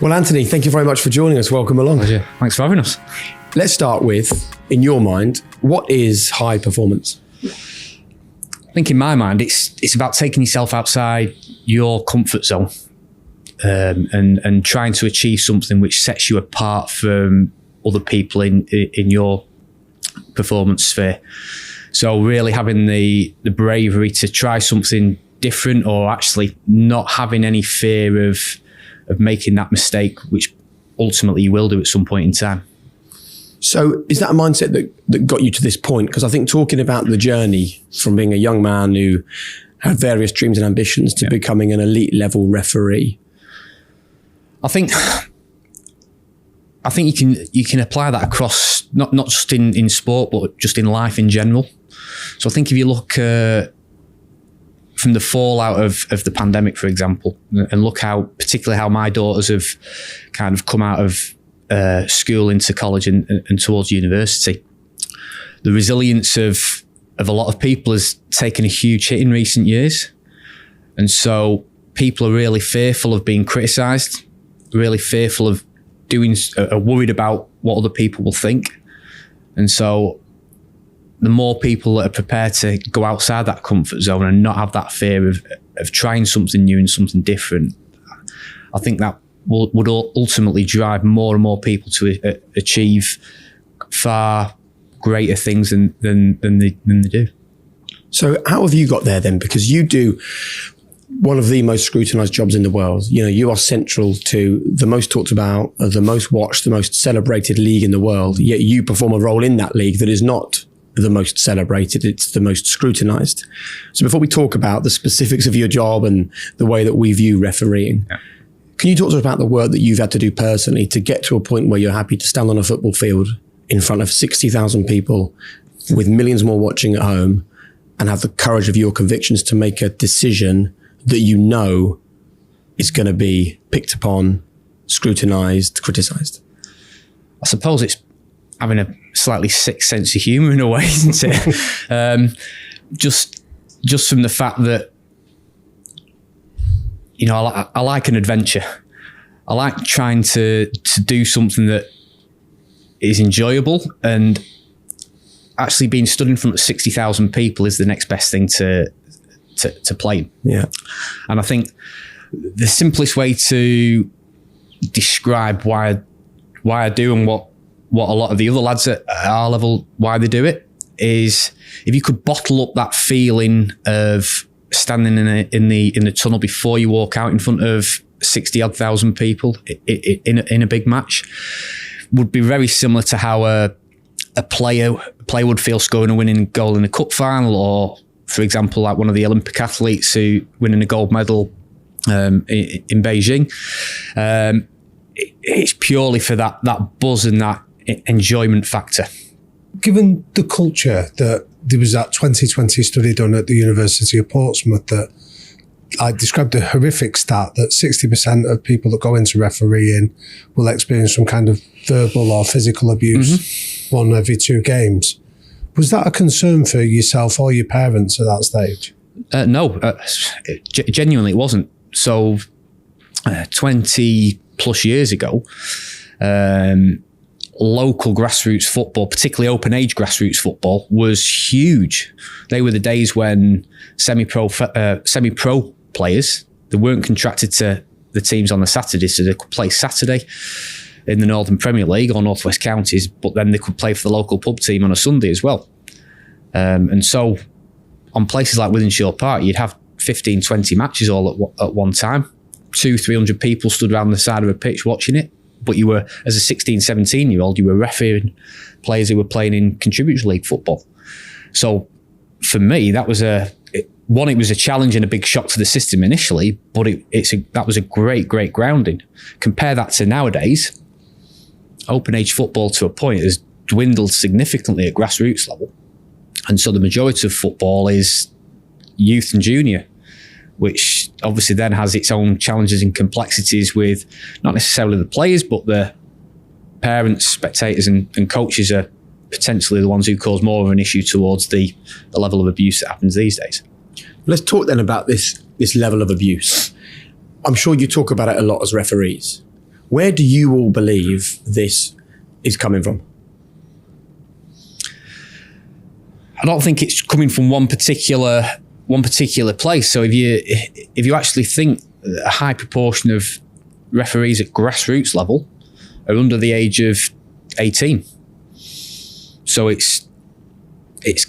Well, Anthony, thank you very much for joining us. Welcome along. Pleasure. Thanks for having us. Let's start with, in your mind, what is high performance? I think in my mind, it's about taking yourself outside your comfort zone and trying to achieve something which sets you apart from other people in your performance sphere. So really having the bravery to try something different, or actually not having any fear of making that mistake, which ultimately you will do at some point in time. So is that a mindset that got you to this point? Because I think talking about the journey from being a young man who had various dreams and ambitions to becoming an elite level referee. I think you can apply that across not just in sport, but just in life in general. So I think if you look from the fallout of the pandemic, for example, and look particularly how my daughters have kind of come out of school into college and towards university, the resilience of a lot of people has taken a huge hit in recent years. And so people are really fearful of being criticised, really fearful of are worried about what other people will think. And so the more people that are prepared to go outside that comfort zone and not have that fear of trying something new and something different, I think that would ultimately drive more and more people to achieve far greater things than they do. So how have you got there then? Because you do one of the most scrutinised jobs in the world. You know, you are central to the most talked about, the most watched, the most celebrated league in the world, yet you perform a role in that league that is not the most celebrated, it's the most scrutinised. So before we talk about the specifics of your job and the way that we view refereeing, can you talk to us about the work that you've had to do personally to get to a point where you're happy to stand on a football field in front of 60,000 people with millions more watching at home and have the courage of your convictions to make a decision that you know is going to be picked upon, scrutinised, criticised? I suppose it's having a slightly sick sense of humour in a way, isn't it? Just from the fact that, you know, I like an adventure. I like trying to do something that is enjoyable, and actually being stood in front of 60,000 people is the next best thing to play. Yeah. And I think the simplest way to describe why I do and what a lot of the other lads at our level, why they do it, is if you could bottle up that feeling of standing in the tunnel before you walk out in front of 60,000 people in a big match, would be very similar to how a player would feel scoring a winning goal in a cup final, or for example, like one of the Olympic athletes who winning a gold medal in Beijing. It's purely for that buzz and that enjoyment factor. Given the culture that there was that 2020 study done at the University of Portsmouth that I described a horrific stat that 60% of people that go into refereeing will experience some kind of verbal or physical abuse one every 2 games. Was that a concern for yourself or your parents at that stage? No, genuinely it wasn't. So 20 plus years ago, local grassroots football, particularly open age grassroots football, was huge. They were the days when semi-pro players, they weren't contracted to the teams on the Saturday, so they could play Saturday in the Northern Premier League or North West Counties, but then they could play for the local pub team on a Sunday as well. And so on places like Wythenshawe Park, you'd have 15, 20 matches all at one time. 200-300 people stood around the side of a pitch watching it. But you were, as a 16, 17-year-old, you were refereeing players who were playing in Contributor League football. So for me, that was it was a challenge and a big shock to the system initially, but that was a great grounding. Compare that to nowadays, open age football to a point has dwindled significantly at grassroots level. And so the majority of football is youth and junior, which obviously then has its own challenges and complexities with not necessarily the players, but the parents, spectators and coaches are potentially the ones who cause more of an issue towards the level of abuse that happens these days. Let's talk then about this level of abuse. I'm sure you talk about it a lot as referees. Where do you all believe this is coming from? I don't think it's coming from one particular place. So if you actually think a high proportion of referees at grassroots level are under the age of 18, so it's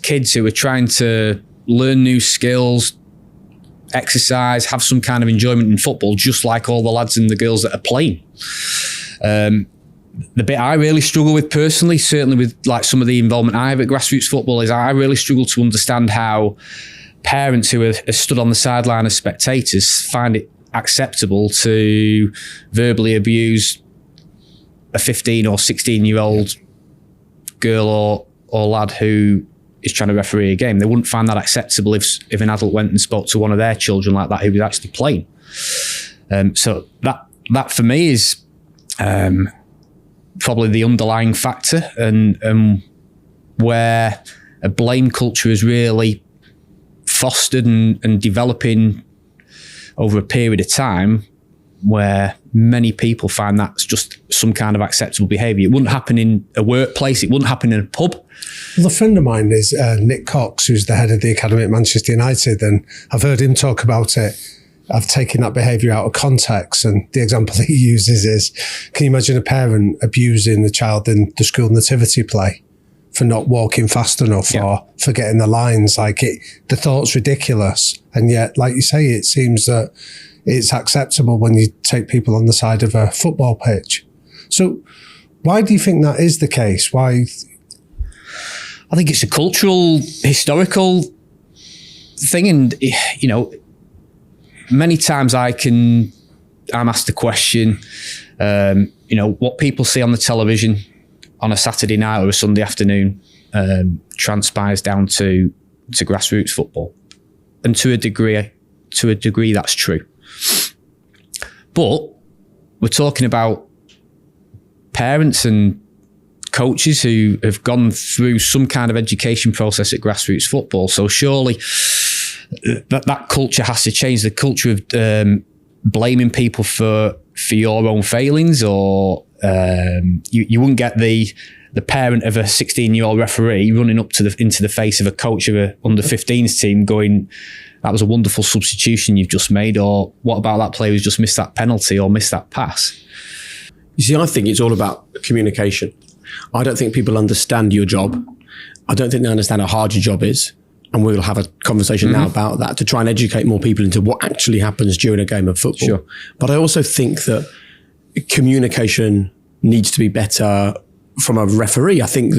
kids who are trying to learn new skills, exercise, have some kind of enjoyment in football, just like all the lads and the girls that are playing. The bit I really struggle with personally, certainly with like some of the involvement I have at grassroots football, is I really struggle to understand how parents who are stood on the sideline as spectators find it acceptable to verbally abuse a 15 or 16-year-old girl or lad who is trying to referee a game. They wouldn't find that acceptable if an adult went and spoke to one of their children like that who was actually playing. So that for me is probably the underlying factor, and where a blame culture is really fostered and developing over a period of time, where many people find that's just some kind of acceptable behaviour. It wouldn't happen in a workplace. It wouldn't happen in a pub. Well, a friend of mine is Nick Cox, who's the head of the academy at Manchester United, and I've heard him talk about it. I've taken that behaviour out of context, and the example that he uses is, can you imagine a parent abusing a child in the school nativity play for not walking fast enough or forgetting the lines? The thought's ridiculous. And yet, like you say, it seems that it's acceptable when you take people on the side of a football pitch. So why do you think that is the case? Why? I think it's a cultural, historical thing. And, many times I'm asked the question, what people see on the television on a Saturday night or a Sunday afternoon transpires down to grassroots football. And to a degree that's true. But we're talking about parents and coaches who have gone through some kind of education process at grassroots football. So surely that culture has to change. The culture of blaming people for your own failings, or you wouldn't get the parent of a 16-year-old referee running up into the face of a coach of a under-15s team going, that was a wonderful substitution you've just made, or what about that player who's just missed that penalty or missed that pass? You see, I think it's all about communication. I don't think people understand your job. I don't think they understand how hard your job is. And we'll have a conversation now about that to try and educate more people into what actually happens during a game of football. Sure. But I also think that communication needs to be better from a referee. I think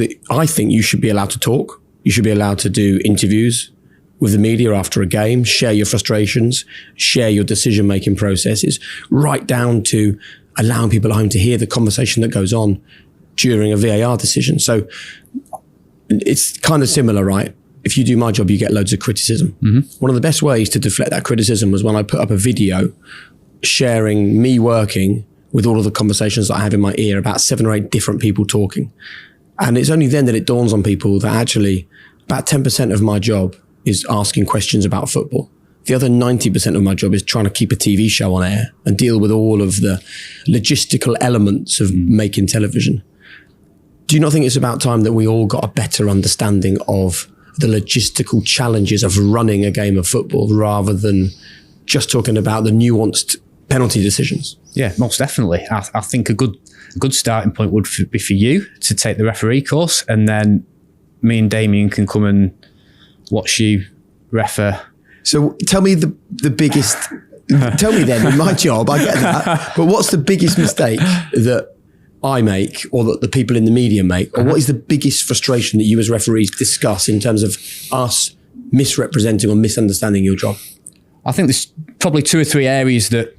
you should be allowed to talk. You should be allowed to do interviews with the media after a game, share your frustrations, share your decision-making processes, right down to allowing people at home to hear the conversation that goes on during a VAR decision. So it's kind of similar, right? If you do my job, you get loads of criticism. One of the best ways to deflect that criticism was when I put up a video sharing me working with all of the conversations that I have in my ear about 7 or 8 different people talking. And it's only then that it dawns on people that actually about 10% of my job is asking questions about football. The other 90% of my job is trying to keep a TV show on air and deal with all of the logistical elements of making television. Do you not think it's about time that we all got a better understanding of the logistical challenges of running a game of football rather than just talking about the nuanced penalty decisions? Yeah, most definitely. I think a good starting point would be for you to take the referee course, and then me and Damian can come and watch you refer. So tell me the biggest, tell me then, in my job, I get that, but what's the biggest mistake that I make, or that the people in the media make, or what is the biggest frustration that you as referees discuss in terms of us misrepresenting or misunderstanding your job? I think there's probably 2 or 3 areas that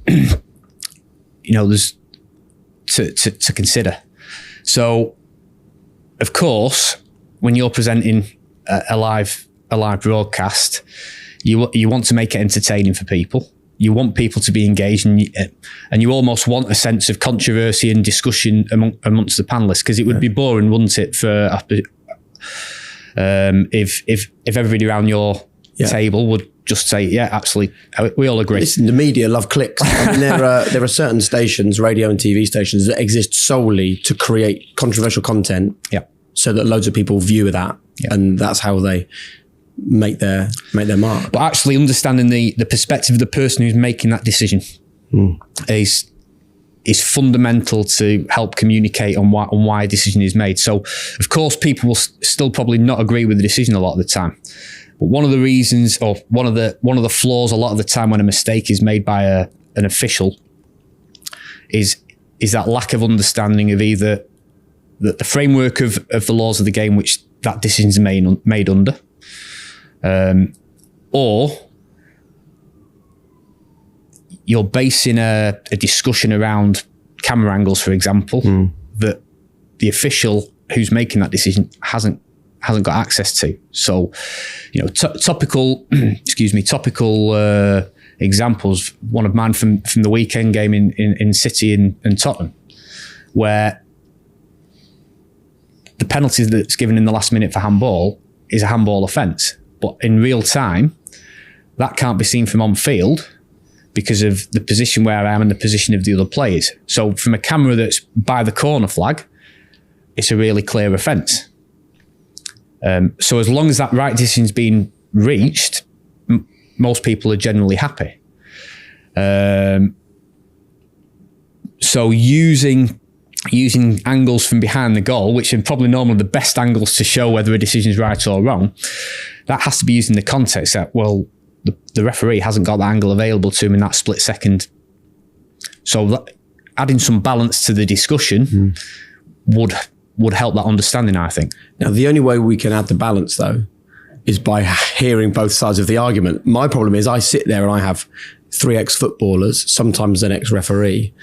there's to consider. So, of course, when you're presenting a live broadcast, you want to make it entertaining for people. You want people to be engaged, and you almost want a sense of controversy and discussion amongst the panelists, because it would be boring, wouldn't it, if everybody around your table would just say, yeah, absolutely, we all agree. Listen, the media love clicks. I mean, there are certain stations, radio and TV stations, that exist solely to create controversial content, so that loads of people view that, and that's how they make their mark. But actually understanding the perspective of the person who's making that decision is fundamental to help communicate on why a decision is made. So, of course, people will still probably not agree with the decision a lot of the time. But one of the reasons, or one of the flaws a lot of the time when a mistake is made by an official is that lack of understanding of either the framework of the laws of the game which that decision is made under, or you're basing a discussion around camera angles, for example, that the official who's making that decision hasn't got access to. So, topical examples. One of mine from the weekend game in City and Tottenham, where the penalty that's given in the last minute for handball is a handball offence, but in real time, that can't be seen from on field because of the position where I am and the position of the other players. So from a camera that's by the corner flag, it's a really clear offence. So as long as that right decision's been reached, most people are generally happy. So using angles from behind the goal, which are probably normally the best angles to show whether a decision is right or wrong, that has to be used in the context that, well, the referee hasn't got that angle available to him in that split second. So adding some balance to the discussion would help that understanding, I think. Now, the only way we can add the balance, though, is by hearing both sides of the argument. My problem is I sit there and I have 3 ex-footballers, sometimes an ex-referee,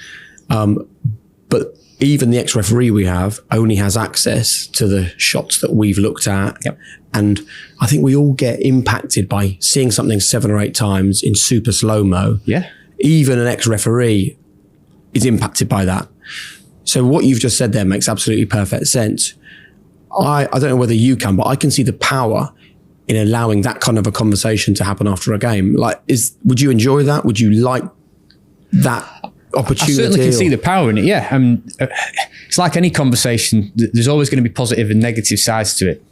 but even the ex-referee we have only has access to the shots that we've looked at. Yep. And I think we all get impacted by seeing something 7 or 8 times in super slow-mo. Yeah. Even an ex-referee is impacted by that. So what you've just said there makes absolutely perfect sense. I don't know whether you can, but I can see the power in allowing that kind of a conversation to happen after a game. Would you enjoy that? Would you like that opportunity? I certainly can see the power in it, yeah. It's like any conversation, there's always going to be positive and negative sides to it.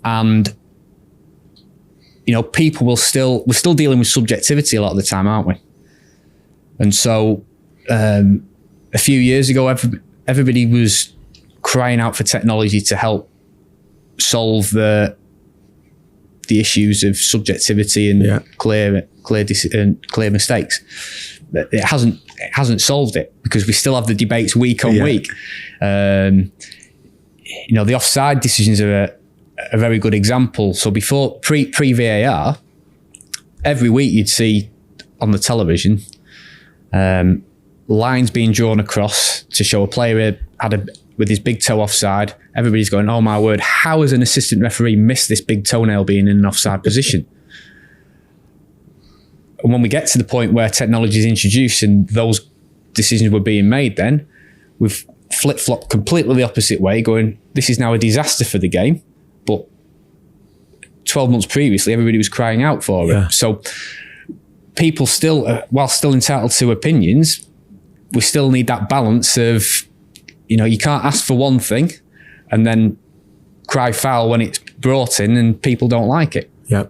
And people we're still dealing with subjectivity a lot of the time, aren't we? And so a few years ago, everybody was crying out for technology to help solve the issues of subjectivity and clear mistakes. But it hasn't solved it, because we still have the debates week on week. The offside decisions are a very good example. So before pre VAR, every week you'd see on the television lines being drawn across to show a player with his big toe offside. Everybody's going, oh my word, how has an assistant referee missed this big toenail being in an offside position? And when we get to the point where technology is introduced and those decisions were being made, then we've flip-flopped completely the opposite way, going, this is now a disaster for the game. But 12 months previously, everybody was crying out for it. So people still, while still entitled to opinions, we still need that balance of, you can't ask for one thing and then cry foul when it's brought in and people don't like it. Yeah.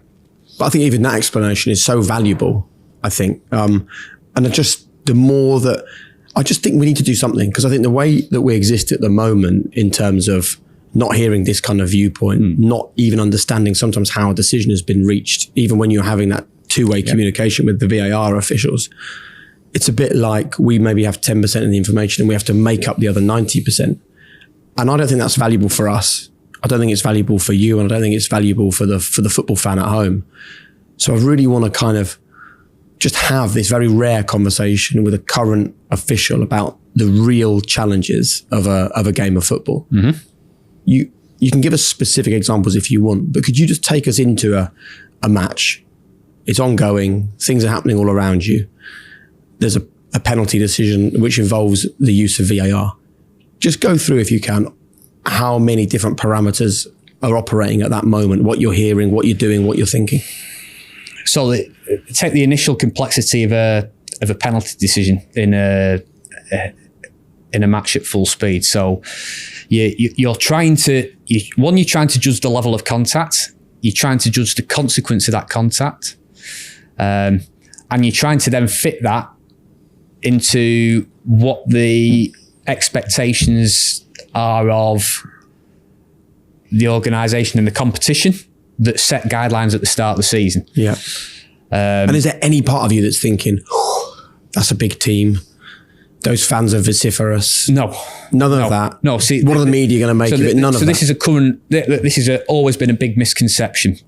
But I think even that explanation is so valuable, I think. And I just think we need to do something, because I think the way that we exist at the moment in terms of not hearing this kind of viewpoint, not even understanding sometimes how a decision has been reached, even when you're having that two-way communication with the VAR officials, it's a bit like we maybe have 10% of the information and we have to make up the other 90%. And I don't think that's valuable for us. I don't think it's valuable for you, and I don't think it's valuable for the football fan at home. So I really want to kind of just have this very rare conversation with a current official about the real challenges of a game of football. Mm-hmm. You can give us specific examples if you want, but could you just take us into a match? It's ongoing. Things are happening all around you. There's a penalty decision which involves the use of VAR. Just go through, if you can, how many different parameters are operating at that moment, what you're hearing, what you're doing, what you're thinking? So take the initial complexity of a penalty decision in a match at full speed. So you're trying to judge the level of contact. You're trying to judge the consequence of that contact, and you're trying to then fit that into what the expectations are of the organisation and the competition that set guidelines at the start of the season. Yeah. And is there any part of you that's thinking, that's a big team, those fans are vociferous? No. None of that? No. See, what are the media going to make of it? None of that? This is always been a big misconception,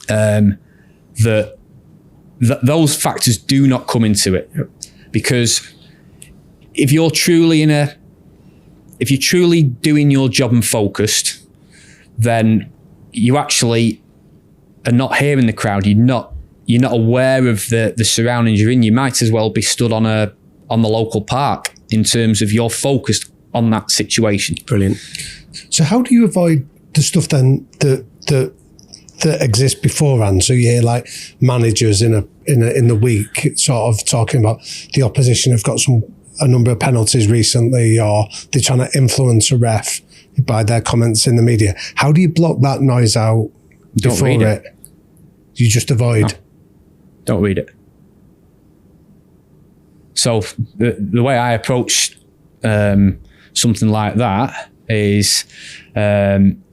that those factors do not come into it. Yep. Because if you're truly doing your job and focused, then you actually are not hearing the crowd. You're not aware of the surroundings you're in. You might as well be stood on the local park in terms of you're focused on that situation. Brilliant. So how do you avoid the stuff then that exists beforehand? So you hear like managers in the week sort of talking about the opposition have got a number of penalties recently, or they're trying to influence a ref by their comments in the media. How do you block that noise out before it? You just avoid. No. Don't read it. So the way I approach something like that is I'm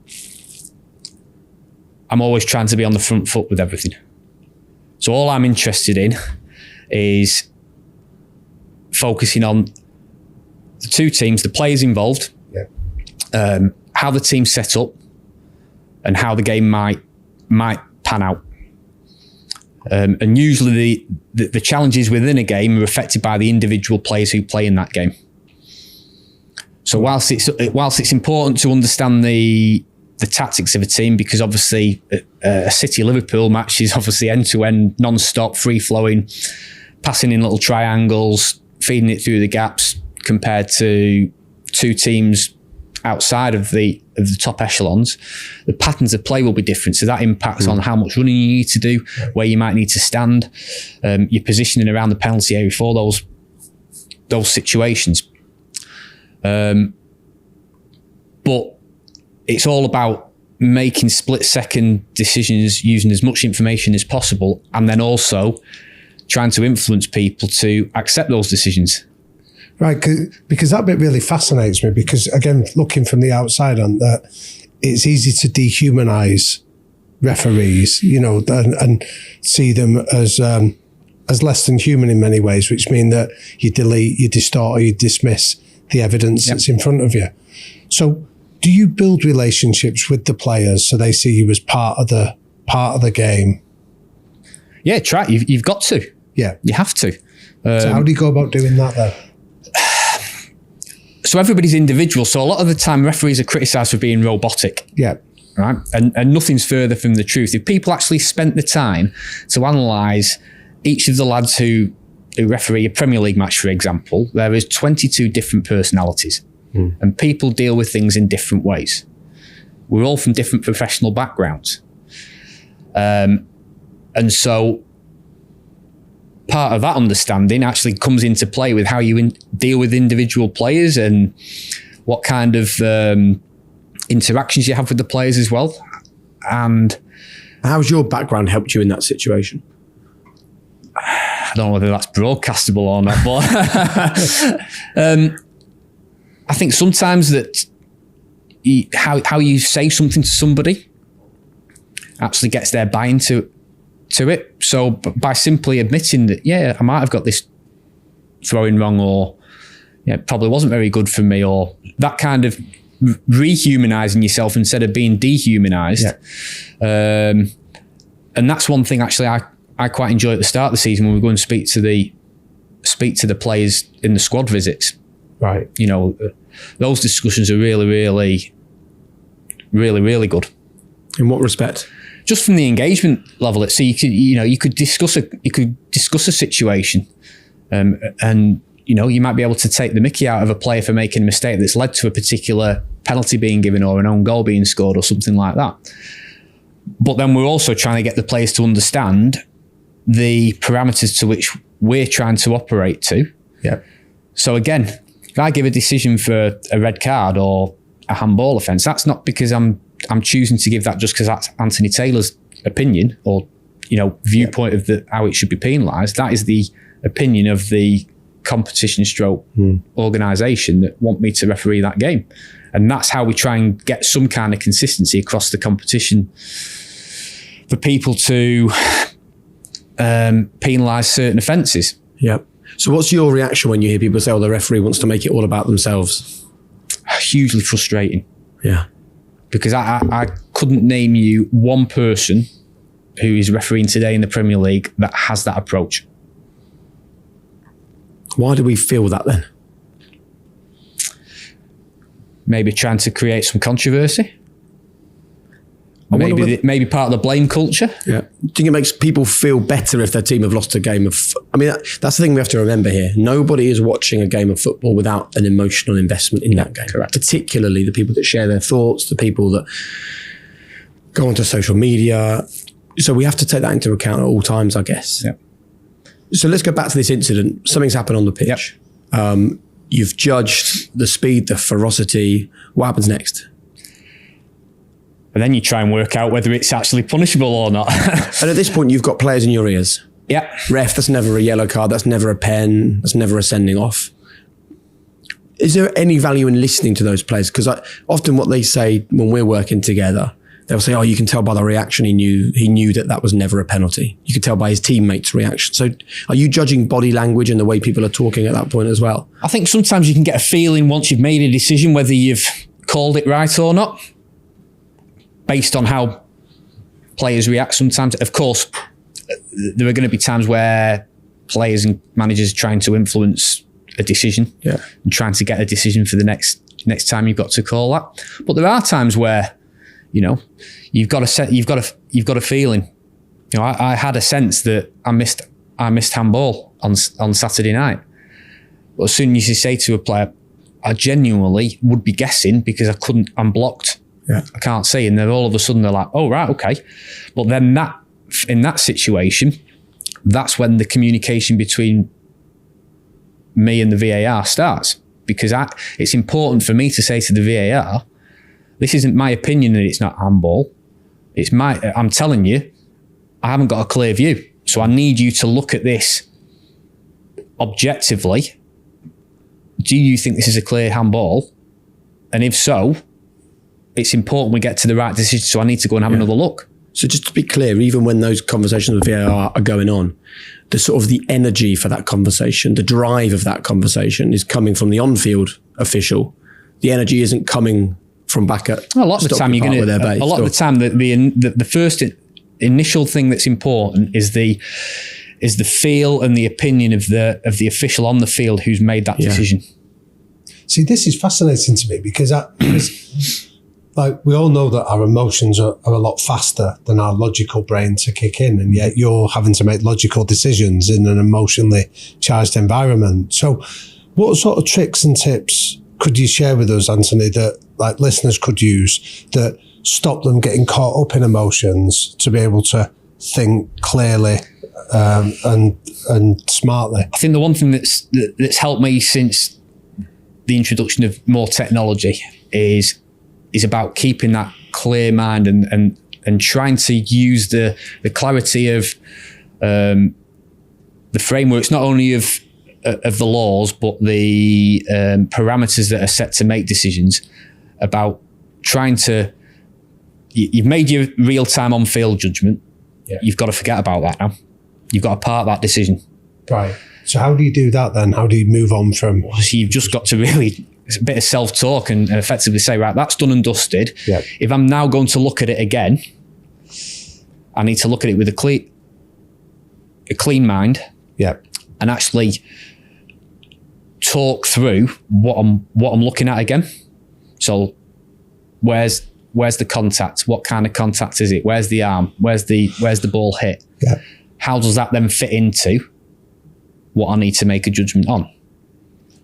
always trying to be on the front foot with everything. So all I'm interested in is focusing on the two teams, the players involved, how the team's set up, and how the game might pan out. And usually the challenges within a game are affected by the individual players who play in that game. So whilst it's important to understand the tactics of a team, because obviously a City-Liverpool match is obviously end-to-end, non-stop, free-flowing, passing in little triangles, feeding it through the gaps, compared to two teams outside of the top echelons, the patterns of play will be different. So that impacts on how much running you need to do, where you might need to stand, your positioning around the penalty area for those situations. But it's all about making split-second decisions using as much information as possible, and then also trying to influence people to accept those decisions. Right, because that bit really fascinates me, because again, looking from the outside on that, it's easy to dehumanize referees, and see them as less than human in many ways, which mean that you delete, you distort, or you dismiss the evidence that's in front of you. So do you build relationships with the players so they see you as part of the game? Yeah, try. You've got to. Yeah. You have to. So how do you go about doing that then? So everybody's individual. So a lot of the time referees are criticised for being robotic. Yeah. Right. And nothing's further from the truth. If people actually spent the time to analyse each of the lads who referee a Premier League match, for example, there is 22 different personalities and people deal with things in different ways. We're all from different professional backgrounds. And so part of that understanding actually comes into play with how you deal with individual players and what kind of interactions you have with the players as well. And how's your background helped you in that situation? I don't know whether that's broadcastable or not, but I think sometimes that how you say something to somebody actually gets their buy-in to it. So by simply admitting that, I might have got this throwing wrong, or it probably wasn't very good for me, or that kind of rehumanizing yourself instead of being dehumanized. Yeah. And that's one thing actually I quite enjoy at the start of the season when we go and speak to the players in the squad visits. Right. Those discussions are really, really, really, really good. In what respect? Just from the engagement level, so you could discuss a situation, and you might be able to take the mickey out of a player for making a mistake that's led to a particular penalty being given or an own goal being scored or something like that. But then we're also trying to get the players to understand the parameters to which we're trying to operate to. Yeah. So again, if I give a decision for a red card or a handball offence, that's not because I'm choosing to give that just because that's Anthony Taylor's opinion or viewpoint of how it should be penalised. That is the opinion of the competition stroke organisation that want me to referee that game. And that's how we try and get some kind of consistency across the competition for people to penalise certain offences. Yeah. So what's your reaction when you hear people say, oh, the referee wants to make it all about themselves? Hugely frustrating. Yeah. Because I couldn't name you one person who is refereeing today in the Premier League that has that approach. Why do we feel that then? Maybe trying to create some controversy. Maybe part of the blame culture. Yeah. Do you think it makes people feel better if their team have lost a game of... that's the thing we have to remember here. Nobody is watching a game of football without an emotional investment in that game. Correct. Particularly the people that share their thoughts, the people that go onto social media. So we have to take that into account at all times, I guess. Yeah. So let's go back to this incident. Something's happened on the pitch. Yep. You've judged the speed, the ferocity. What happens next? And then you try and work out whether it's actually punishable or not. And at this point, you've got players in your ears. Yeah. Ref, that's never a yellow card. That's never a pen. That's never a sending off. Is there any value in listening to those players? Because often what they say when we're working together, they'll say, oh, you can tell by the reaction he knew that was never a penalty. You could tell by his teammates' reaction. So are you judging body language and the way people are talking at that point as well? I think sometimes you can get a feeling once you've made a decision whether you've called it right or not, based on how players react sometimes. Of course, there are going to be times where players and managers are trying to influence a decision and trying to get a decision for the next time you've got to call that. But there are times where you've got a feeling. I had a sense that I missed handball on Saturday night. But as soon as you say to a player, I genuinely would be guessing because I'm blocked. Yeah. I can't see. And then all of a sudden they're like, oh, right, okay. But then in that situation, that's when the communication between me and the VAR starts. Because it's important for me to say to the VAR, this isn't my opinion that it's not handball. I'm telling you, I haven't got a clear view. So I need you to look at this objectively. Do you think this is a clear handball? And if so, it's important we get to the right decision. So I need to go and have another look. So just to be clear, even when those conversations with VAR are going on, the sort of the energy for that conversation, the drive of that conversation is coming from the on-field official. The energy isn't coming from back at a lot of the time you're going to a lot of the time the first initial thing that's important is the feel and the opinion of the official on the field who's made that decision. See, this is fascinating to me because like we all know that our emotions are a lot faster than our logical brain to kick in, and yet you're having to make logical decisions in an emotionally charged environment. So what sort of tricks and tips could you share with us, Anthony, that like listeners could use that stop them getting caught up in emotions to be able to think clearly and smartly? I think the one thing that's helped me since the introduction of more technology is about keeping that clear mind and trying to use the clarity of the frameworks, not only of the laws, but the parameters that are set to make decisions about trying to... You've made your real-time on-field judgment. Yeah. You've got to forget about that now. You've got to park that decision. Right. So how do you do that then? How do you move on from... So you've just got to really... It's a bit of self-talk and effectively say, right, that's done and dusted. Yeah. If I'm now going to look at it again, I need to look at it with a clean mind. Yeah. And actually talk through what I'm looking at again. So where's the contact? What kind of contact is it? Where's the arm? Where's the ball hit? Yeah. How does that then fit into what I need to make a judgment on?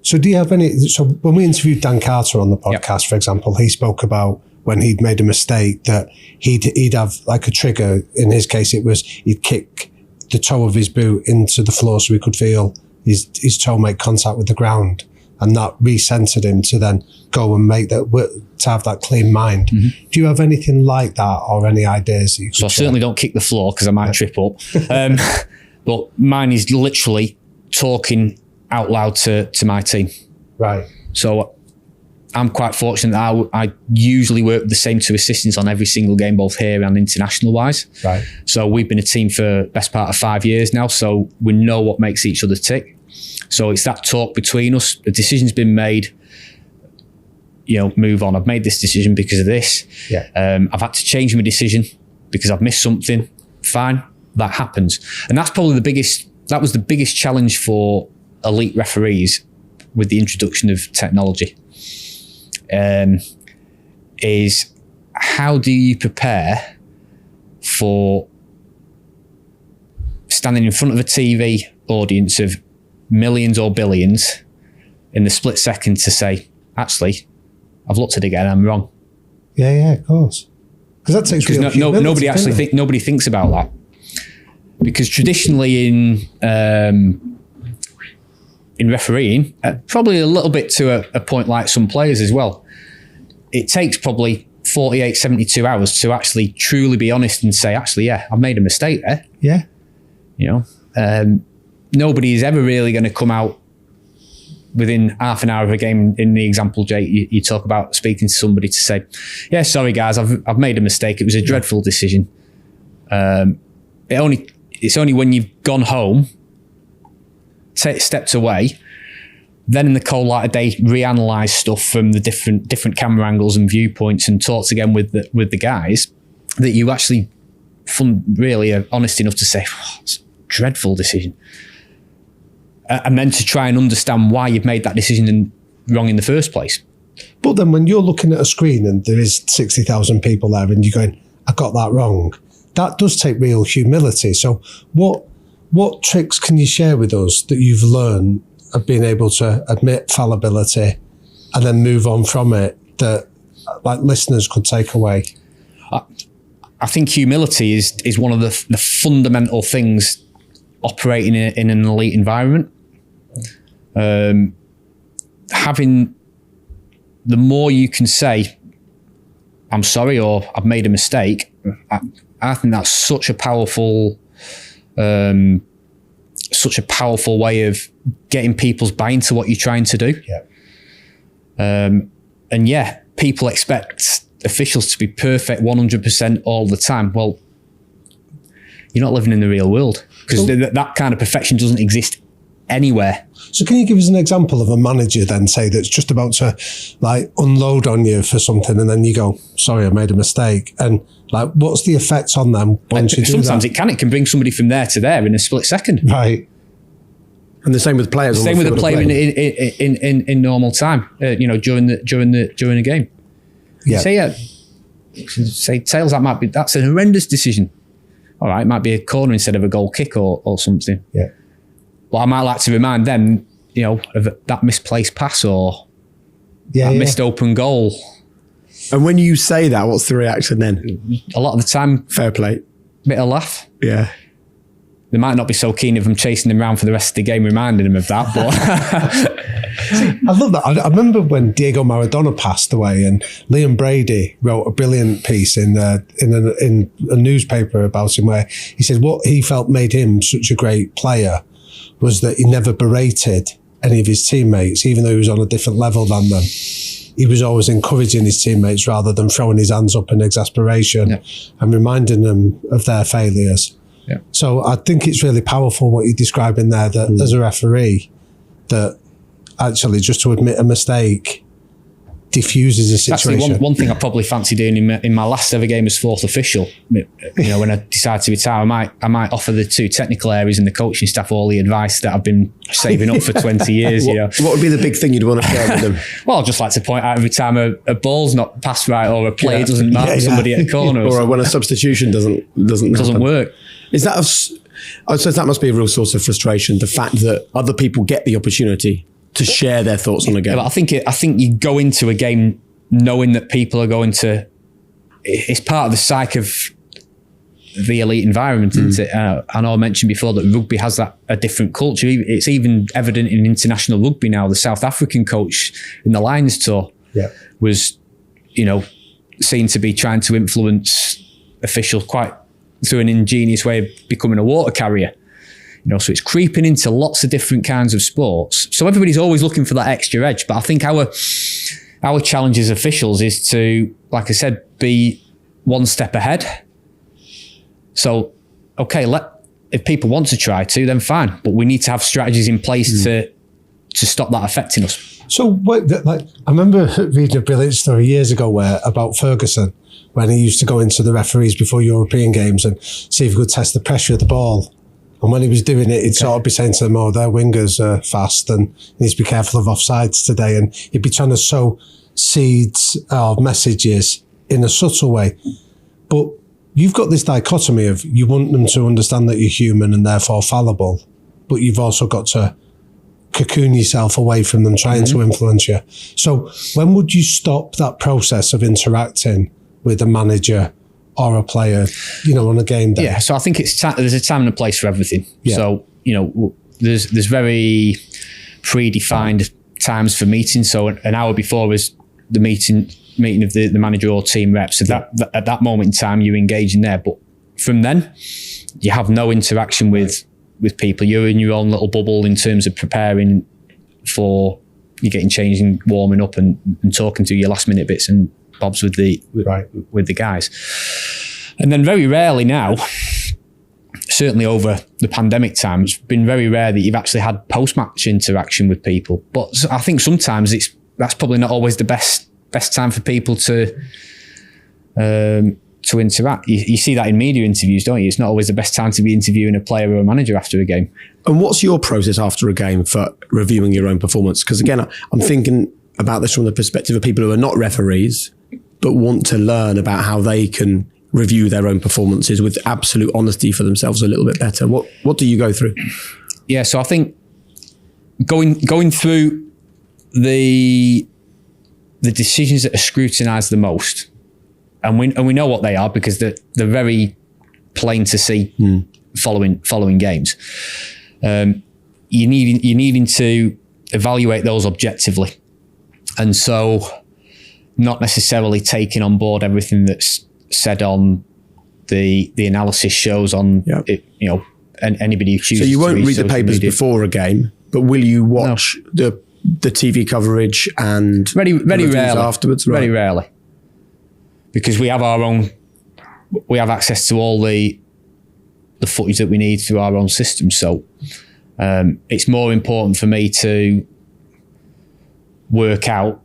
So do you have any, so when we interviewed Dan Carter on the podcast, for example, he spoke about when he'd made a mistake that he'd have like a trigger. In his case, it was he'd kick the toe of his boot into the floor so he could feel his toe make contact with the ground. And that recentered him to then go and make that, to have that clean mind. Mm-hmm. Do you have anything like that or any ideas that you could So I certainly don't kick the floor because I might trip up. But mine is literally talking out loud to my team. Right. So I'm quite fortunate that I usually work with the same two assistants on every single game, both here and international wise. Right. So we've been a team for best part of 5 years now. So we know what makes each other tick. So it's that talk between us. The decision's been made, move on. I've made this decision because of this. Yeah. I've had to change my decision because I've missed something. Fine, that happens. And that's probably that was the biggest challenge for elite referees with the introduction of technology. Is how do you prepare for standing in front of a TV audience of millions or billions in the split second to say, actually, I've looked at it again, I'm wrong. Yeah, of course. Because that takes real humility, nobody actually nobody thinks about that. Because traditionally in refereeing, probably a little bit to a point like some players as well, it takes probably 48, 72 hours to actually truly be honest and say, actually, yeah, I've made a mistake there. Yeah. Nobody is ever really going to come out within half an hour of a game. In the example, Jake, you talk about speaking to somebody to say, yeah, sorry guys, I've made a mistake. It was a dreadful decision. It's only when you've gone home, stepped away, then in the cold light of day, reanalyze stuff from the different camera angles and viewpoints and talked again with the guys, that you actually really are honest enough to say, it's a dreadful decision. And then to try and understand why you've made that decision wrong in the first place. But then when you're looking at a screen and there is 60,000 people there and you're going, I got that wrong, that does take real humility. So what tricks can you share with us that you've learned of being able to admit fallibility and then move on from it that like listeners could take away? I think humility is one of the fundamental things operating in an elite environment. Having the more you can say, I'm sorry, or I've made a mistake, I think that's such a powerful way of getting people's buy-in to what you're trying to do. Yeah. And yeah, people expect officials to be perfect 100% all the time. Well, you're not living in the real world because that kind of perfection doesn't exist anywhere. So can you give us an example of a manager then, say, that's just about to like unload on you for something and then you go, sorry, I made a mistake. And like, what's the effect on them once you do that? Sometimes it can bring somebody from there to there in a split second. Right. And the same with players. The same with a player in normal time, during the game. Yeah. Say Tails, that's a horrendous decision. All right, it might be a corner instead of a goal kick or something. Yeah. Well, I might like to remind them, of that misplaced pass or missed open goal. And when you say that, what's the reaction then? A lot of the time, fair play. Bit of laugh. Yeah. They might not be so keen if I'm chasing them around for the rest of the game, reminding them of that. But I love that. I remember when Diego Maradona passed away, and Liam Brady wrote a brilliant piece in a newspaper about him, where he said what he felt made him such a great player was that he never berated any of his teammates, even though he was on a different level than them. He was always encouraging his teammates rather than throwing his hands up in exasperation and reminding them of their failures. Yeah. So I think it's really powerful what you're describing there, that as a referee, that actually just to admit a mistake diffuses a situation. Actually, one thing I probably fancy doing in my last ever game as fourth official, when I decide to retire, I might offer the two technical areas and the coaching staff all the advice that I've been saving up for 20 years. What would be the big thing you'd want to share with them? Well, I'd just like to point out every time a ball's not passed right or a play doesn't mark somebody at a corner, or when a substitution doesn't work. Is that I suppose that must be a real source of frustration, the fact that other people get the opportunity to share their thoughts on a game. I think you go into a game knowing that people are going to. It's part of the psyche of the elite environment, isn't it? I know I mentioned before that rugby has a different culture. It's even evident in international rugby now. The South African coach in the Lions tour was, seen to be trying to influence officials quite through an ingenious way of becoming a water carrier. So it's creeping into lots of different kinds of sports. So everybody's always looking for that extra edge. But I think our challenge as officials is to, like I said, be one step ahead. So, okay, if people want to try to, then fine. But we need to have strategies in place to stop that affecting us. So, I remember reading a brilliant story years ago about Ferguson, when he used to go into the referees before European games and see if he could test the pressure of the ball. And when he was doing it, he'd sort of be saying to them, their wingers are fast and you need to be careful of offsides today. And he'd be trying to sow seeds of messages in a subtle way. But you've got this dichotomy of you want them to understand that you're human and therefore fallible, but you've also got to cocoon yourself away from them trying to influence you. So when would you stop that process of interacting with a manager or a player, on a game day? Yeah, so I think there's a time and a place for everything. Yeah. So, there's very predefined times for meetings. So an hour before is the meeting of the manager or team reps. So that at that moment in time, you engage in there. But from then, you have no interaction with people. You're in your own little bubble in terms of preparing for you getting changed and warming up and talking to your last minute bits and bobs with the guys. And then very rarely now, certainly over the pandemic time, it's been very rare that you've actually had post-match interaction with people. But I think sometimes that's probably not always the best time for people to interact. You see that in media interviews, don't you? It's not always the best time to be interviewing a player or a manager after a game. And what's your process after a game for reviewing your own performance? Because again, I'm thinking about this from the perspective of people who are not referees, but want to learn about how they can review their own performances with absolute honesty for themselves a little bit better. What do you go through? Yeah, so I think going through the decisions that are scrutinised the most, and we know what they are because they're very plain to see following games. You're needing to evaluate those objectively, and so not necessarily taking on board everything that's said on the analysis shows on it, and anybody who chooses. So you won't to read the papers before a game, but will you watch the TV coverage and very rarely afterwards? Right? Very rarely, because we have access to all the footage that we need through our own system. So it's more important for me to work out,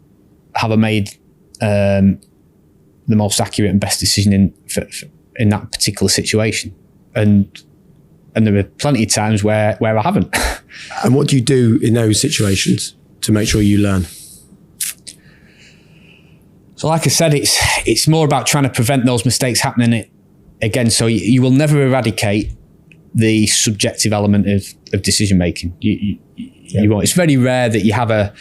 have I made the most accurate and best decision in that particular situation, and there are plenty of times where I haven't. And what do you do in those situations to make sure you learn? So, like I said, it's more about trying to prevent those mistakes happening again. So you will never eradicate the subjective element of decision making. You won't. It's very rare that you have a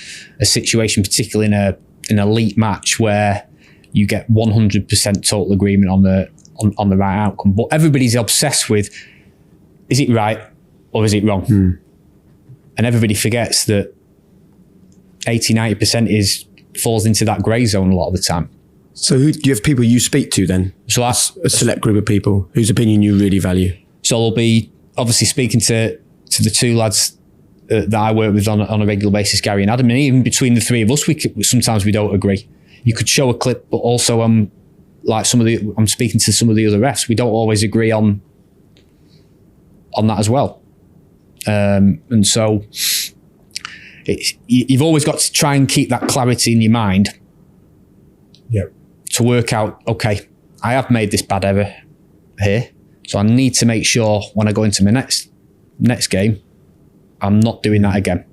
situation, particularly in an elite match, where you get 100% total agreement on the right outcome. But everybody's obsessed with, is it right or is it wrong? And everybody forgets that 80-90% falls into that grey zone a lot of the time. So do you have people you speak to then? So that's a select group of people whose opinion you really value. So I'll be obviously speaking to the two lads that I work with on a regular basis, Gary and Adam, and even between the three of us, sometimes we don't agree. You could show a clip, but also I'm speaking to some of the other refs. We don't always agree on that as well, and so you've always got to try and keep that clarity in your mind. To work out, okay, I have made this bad error here, so I need to make sure when I go into my next game, I'm not doing that again.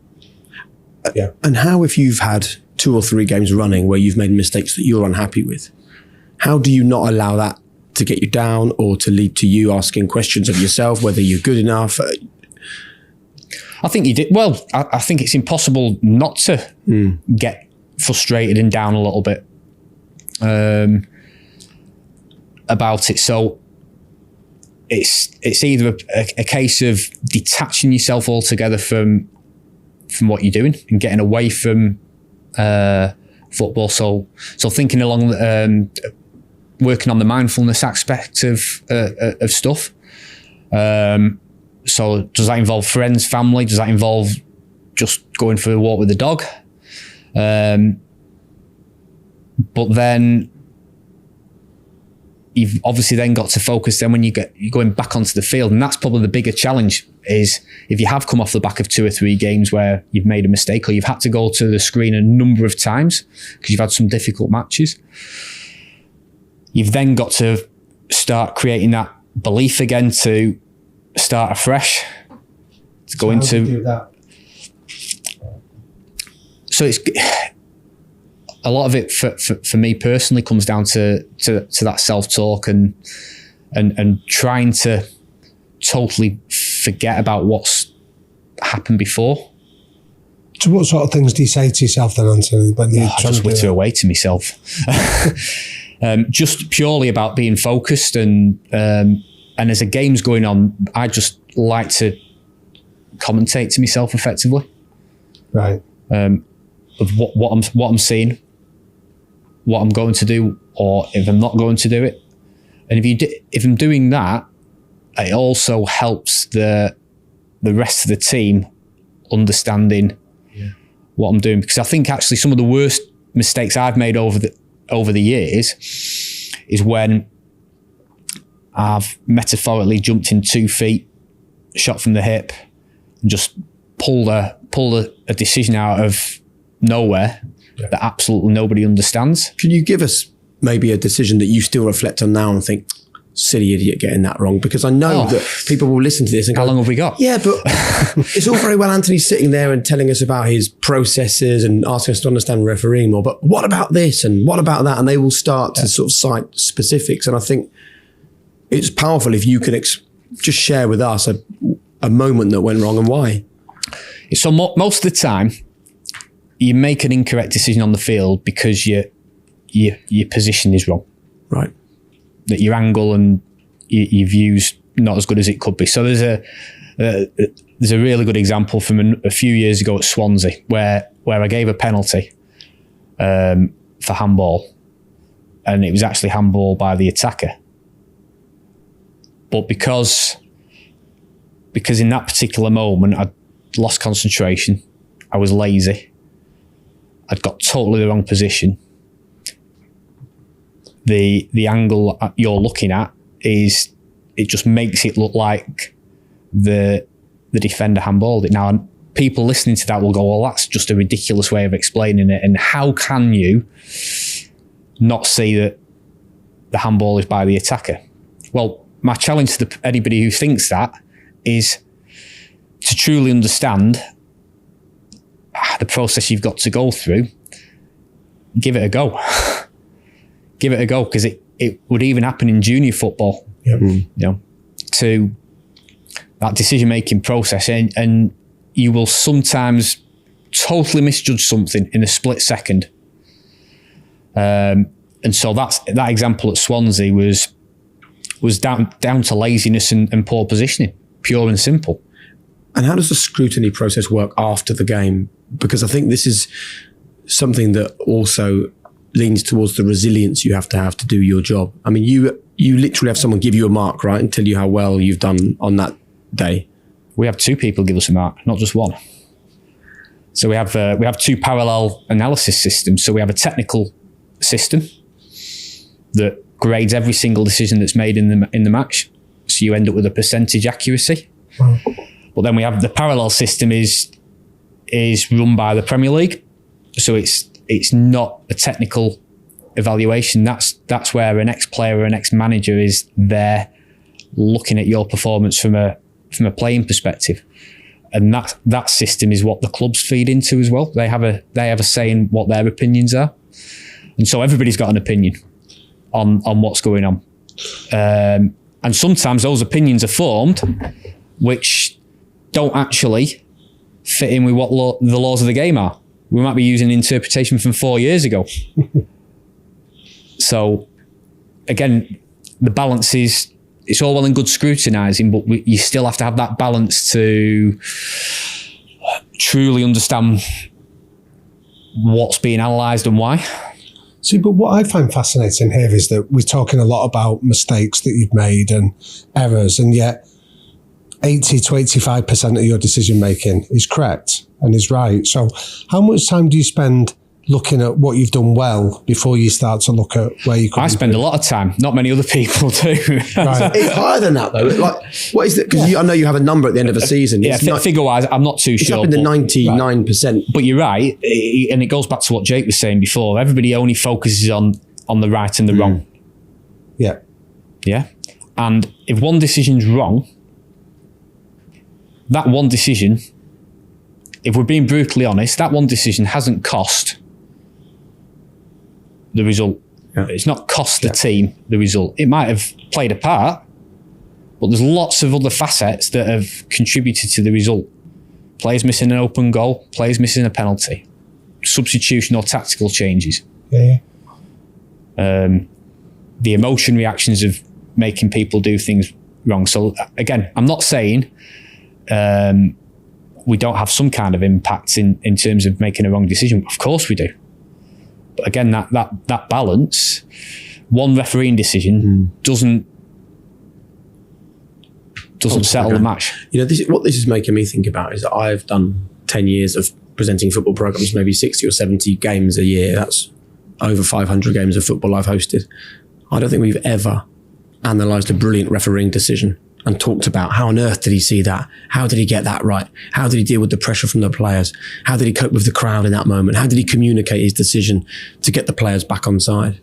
And how, if you've had 2 or 3 games running where you've made mistakes that you're unhappy with, how do you not allow that to get you down or to lead to you asking questions of yourself, whether you're good enough? I think you did. Well, I think it's impossible not to get frustrated and down a little bit about it. So it's either a case of detaching yourself altogether from what you're doing and getting away from football. So thinking along, working on the mindfulness aspect of stuff. So does that involve friends, family? Does that involve just going for a walk with the dog? But then you've obviously then got to focus then when you're going back onto the field. And that's probably the bigger challenge, is if you have come off the back of 2 or 3 games where you've made a mistake or you've had to go to the screen a number of times because you've had some difficult matches, you've then got to start creating that belief again to start afresh, to go into. How do you do that? So it's a lot of it for me personally comes down to that self-talk and trying to totally forget about what's happened before. So what sort of things do you say to yourself then, Anthony? When you I just witter away to myself. Just purely about being focused and as a game's going on, I just like to commentate to myself effectively. Right. Of what I'm seeing, what I'm going to do, or if I'm not going to do it. And if I'm doing that, it also helps the rest of the team understanding what I'm doing. Because I think actually some of the worst mistakes I've made over the years is when I've metaphorically jumped in 2 feet, shot from the hip, and just pulled a decision out of nowhere that absolutely nobody understands. Can you give us maybe a decision that you still reflect on now and think, silly idiot getting that wrong? Because I know that people will listen to this and go, how long have we got? Yeah, but it's all very well Anthony sitting there and telling us about his processes and asking us to understand refereeing more, but what about this and what about that? And they will start to sort of cite specifics. And I think it's powerful if you could just share with us a moment that went wrong and why. So most of the time, you make an incorrect decision on the field because your position is wrong. Right. That your angle and your view's not as good as it could be. So there's a really good example from a few years ago at Swansea where I gave a penalty for handball, and it was actually handball by the attacker. But because in that particular moment I'd lost concentration, I was lazy, I'd got totally the wrong position. The angle you're looking at it just makes it look like the defender handballed it. Now, people listening to that will go, well, that's just a ridiculous way of explaining it. And how can you not see that the handball is by the attacker? Well, my challenge to anybody who thinks that is to truly understand the process you've got to go through. Give it a go. Give it a go, because it would even happen in junior football. Yep. You know, to that decision-making process, and you will sometimes totally misjudge something in a split second. And so that example at Swansea was down to laziness and poor positioning, pure and simple. And how does the scrutiny process work after the game? Because I think this is something that also leans towards the resilience you have to do your job. I mean, you literally have someone give you a mark, right, and tell you how well you've done on that day. We have 2 people give us a mark, not just one. So we have 2 parallel analysis systems. So we have a technical system that grades every single decision that's made in the match. So you end up with a percentage accuracy. Wow. But then we have the parallel system is run by the Premier League. So it's not a technical evaluation. That's where an ex-player or an ex-manager is there looking at your performance from a playing perspective. And that system is what the clubs feed into as well. They have a say in what their opinions are. And so everybody's got an opinion on what's going on. And sometimes those opinions are formed which don't actually fit in with what the laws of the game are. We might be using interpretation from 4 years ago. So, again, the balance is, it's all well and good scrutinising, but you still have to have that balance to truly understand what's being analysed and why. See, but what I find fascinating here is that we're talking a lot about mistakes that you've made and errors, and yet 80 to 85% of your decision making is correct and is right. So how much time do you spend looking at what you've done well before you start to look at where you could I spend a lot of time. Not many other people do. Right. It's higher than that, though. Like, what is it? Because I know you have a number at the end of a season. Yeah, figure-wise, I'm not too sure. It's up in the 99%. But you're right, and it goes back to what Jake was saying before. Everybody only focuses on the right and the wrong. Yeah. Yeah? And if one decision's wrong, that one decision, if we're being brutally honest, that one decision hasn't cost the result. Yeah. It's not cost the team the result. It might have played a part, but there's lots of other facets that have contributed to the result. Players missing an open goal, players missing a penalty, substitution or tactical changes. Yeah. The emotion reactions of making people do things wrong. So again, I'm not saying we don't have some kind of impact in terms of making a wrong decision. Of course we do. But again, that balance, one refereeing decision doesn't settle the match. You know, what this is making me think about is that I've done 10 years of presenting football programs, maybe 60 or 70 games a year. That's over 500 games of football I've hosted. I don't think we've ever analysed a brilliant refereeing decision and talked about how on earth did he see that? How did he get that right? How did he deal with the pressure from the players? How did he cope with the crowd in that moment? How did he communicate his decision to get the players back on side?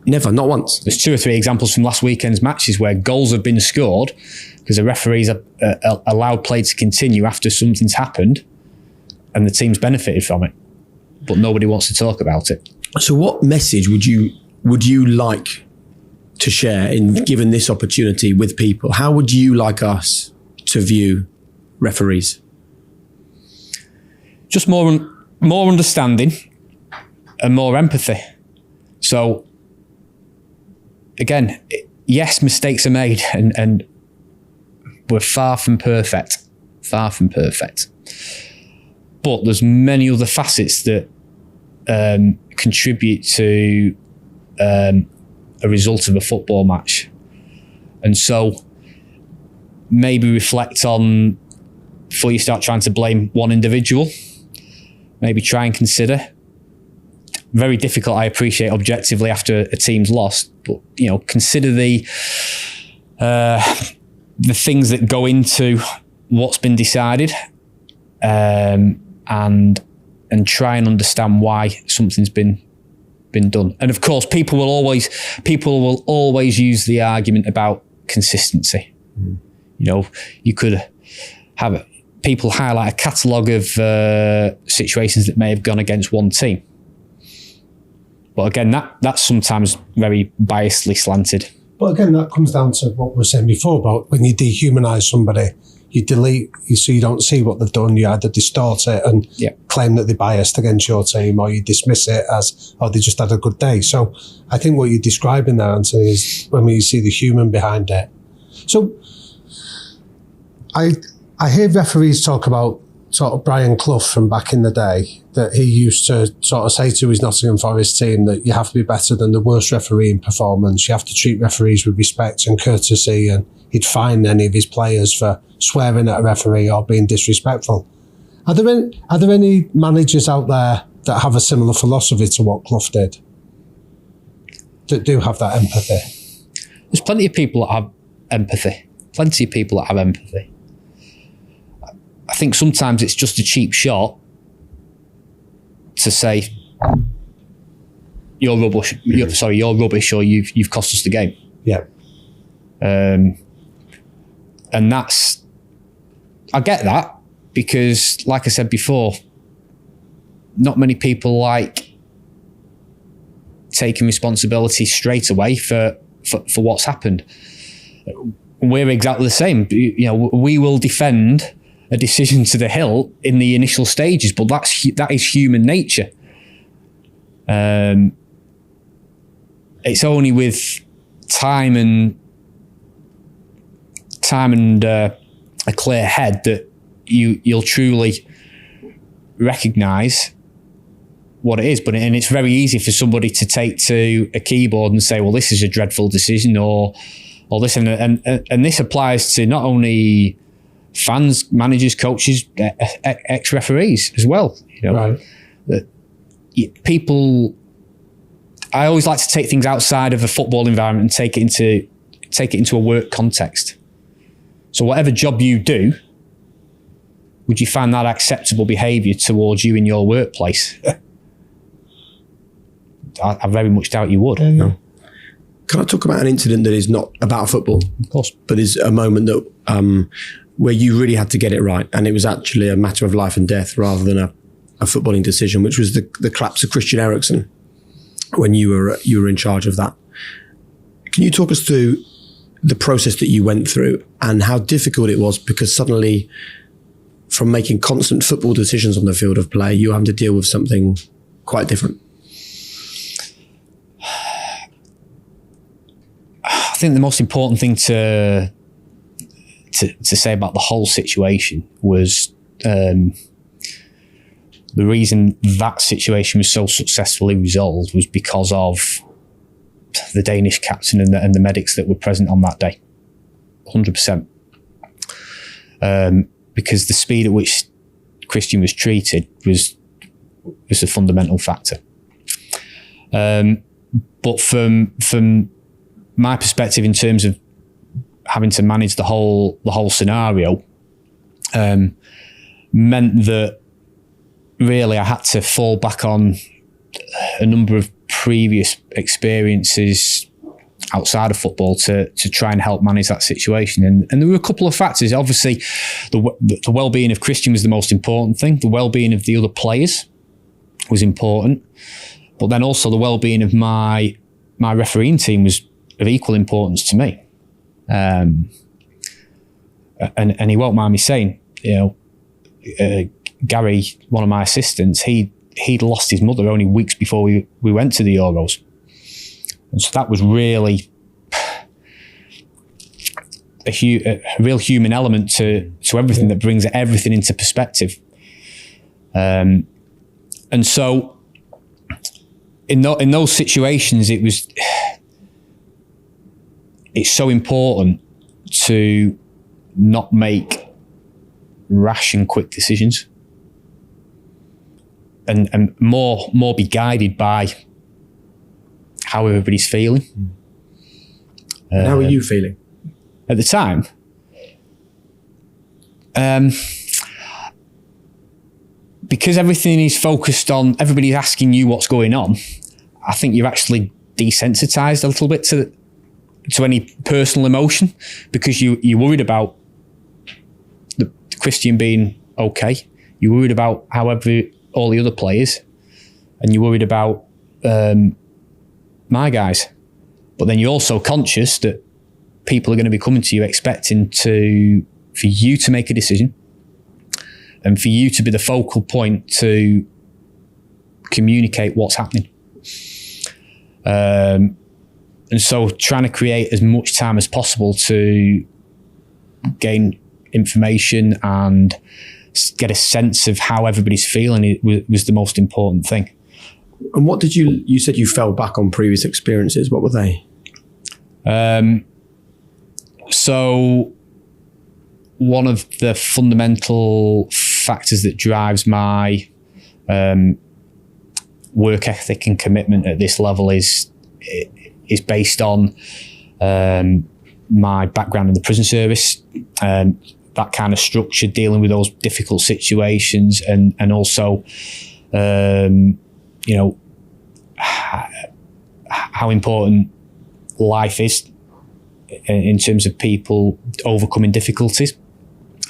Never, not once. There's 2 or 3 examples from last weekend's matches where goals have been scored because the referees have allowed play to continue after something's happened and the team's benefited from it. But nobody wants to talk about it. So what message would you like to share in given this opportunity with people? How would you like us to view referees? Just more understanding and more empathy. So again, yes, mistakes are made and we're far from perfect. But there's many other facets that contribute to a result of a football match. And so maybe reflect on, before you start trying to blame one individual, maybe try and consider, very difficult, I appreciate, objectively after a team's lost, but consider the things that go into what's been decided, and try and understand why something's been done. And of course, people will always use the argument about consistency. You could have people highlight a catalogue of situations that may have gone against one team. But again, that's sometimes very biasly slanted. But again, that comes down to what we were saying before about when you dehumanise somebody, you delete, so you don't see what they've done. You either distort it and claim that they're biased against your team, or you dismiss it as, oh, they just had a good day. So I think what you're describing there, Anthony, is when you see the human behind it. So I hear referees talk about sort of Brian Clough from back in the day, that he used to sort of say to his Nottingham Forest team that you have to be better than the worst refereeing performance. You have to treat referees with respect and courtesy, and he'd fine any of his players for swearing at a referee or being disrespectful. Are there any managers out there that have a similar philosophy to what Clough did, that do have that empathy? There's plenty of people that have empathy. I think sometimes it's just a cheap shot to say you're rubbish. You're rubbish, or you've cost us the game. Yeah. And I get that, because like I said before, not many people like taking responsibility straight away for what's happened. We're exactly the same. We will defend a decision to the hilt in the initial stages, but that is human nature. It's only with time and a clear head that you'll truly recognise what it is. And it's very easy for somebody to take to a keyboard and say, well, this is a dreadful decision, or this, and this applies to not only fans, managers, coaches, ex-referees as well. Right. That people, I always like to take things outside of a football environment and take it into a work context. So whatever job you do, would you find that acceptable behaviour towards you in your workplace? I very much doubt you would. No. Can I talk about an incident that is not about football? Of course. But is a moment that where you really had to get it right, and it was actually a matter of life and death rather than a footballing decision, which was the collapse of Christian Eriksen when you were in charge of that. Can you talk us through the process that you went through and how difficult it was, because suddenly from making constant football decisions on the field of play, you're having to deal with something quite different? I think the most important thing to say about the whole situation was the reason that situation was so successfully resolved was because of the Danish captain and the medics that were present on that day. 100%. Because the speed at which Christian was treated was a fundamental factor. But from my perspective, in terms of having to manage the whole scenario, meant that really I had to fall back on a number of previous experiences outside of football to try and help manage that situation. And there were a couple of factors. Obviously, the well-being of Christian was the most important thing. The well-being of the other players was important. But then also the well-being of my refereeing team was of equal importance to me. And he won't mind me saying, Gary, one of my assistants, he'd lost his mother only weeks before we went to the Euros. And so that was really a real human element to everything that brings everything into perspective. And so in those situations, it's so important to not make rash and quick decisions, and more be guided by how everybody's feeling. And how are you feeling at the time? Because everything is focused on, everybody's asking you what's going on, I think you're actually desensitized a little bit to any personal emotion, because you're worried about the Christian being okay. You're worried about however all the other players, and you're worried about my guys. But then you're also conscious that people are going to be coming to you expecting for you to make a decision and for you to be the focal point to communicate what's happening. And so trying to create as much time as possible to gain information and get a sense of how everybody's feeling was the most important thing. And what did you said you fell back on previous experiences. What were they? So one of the fundamental factors that drives my work ethic and commitment at this level is based on my background in the prison service, that kind of structure, dealing with those difficult situations, and also how important life is in terms of people overcoming difficulties.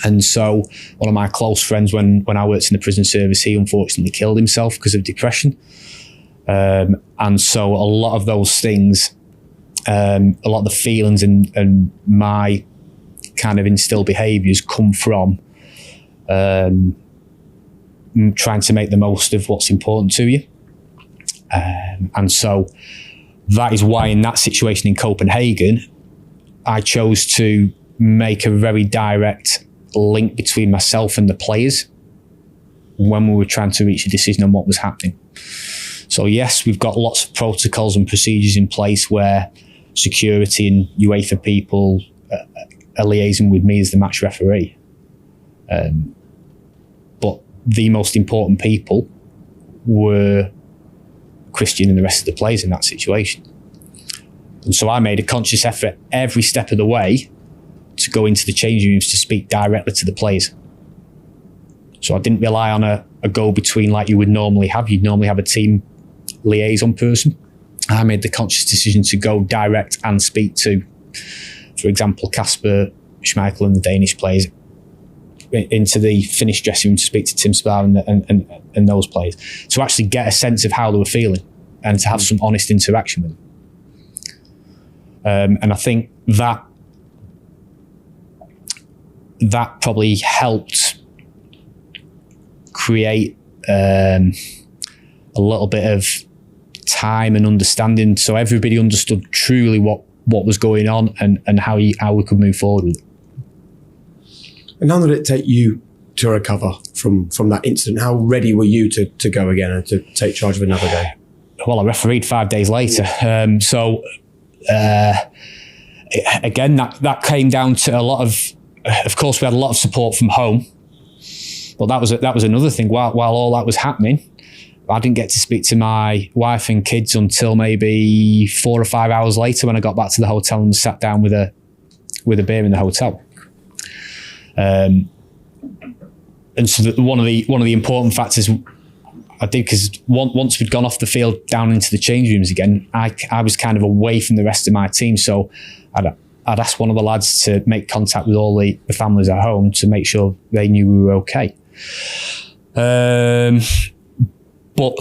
And so one of my close friends, when I worked in the prison service, he unfortunately killed himself because of depression. And so a lot of those things, a lot of the feelings and my kind of instilled behaviours come from trying to make the most of what's important to you. And so that is why in that situation in Copenhagen, I chose to make a very direct link between myself and the players when we were trying to reach a decision on what was happening. So yes, we've got lots of protocols and procedures in place where security and UEFA people are liaising with me as the match referee. But the most important people were Christian and the rest of the players in that situation. And so I made a conscious effort every step of the way to go into the changing rooms to speak directly to the players. So I didn't rely on a go-between like you would normally have. You'd normally have a team liaison person. I made the conscious decision to go direct and speak to, for example, Kasper Schmeichel and the Danish players, into the Finnish dressing room to speak to Tim Spa and those players, to actually get a sense of how they were feeling and to have some honest interaction with them. And I think that probably helped create a little bit of time and understanding, so everybody understood truly what was going on and how we could move forward with it. And how did it take you to recover from that incident? How ready were you to go again and to take charge of another day? Well, I refereed 5 days later. Again, that came down to a lot of course, we had a lot of support from home. But that was another thing. While all that was happening, I didn't get to speak to my wife and kids until maybe 4 or 5 hours later when I got back to the hotel and sat down with a beer in the hotel. And so one of the important factors I did, because once we'd gone off the field down into the change rooms again, I was kind of away from the rest of my team. So I'd asked one of the lads to make contact with all the families at home to make sure they knew we were okay. But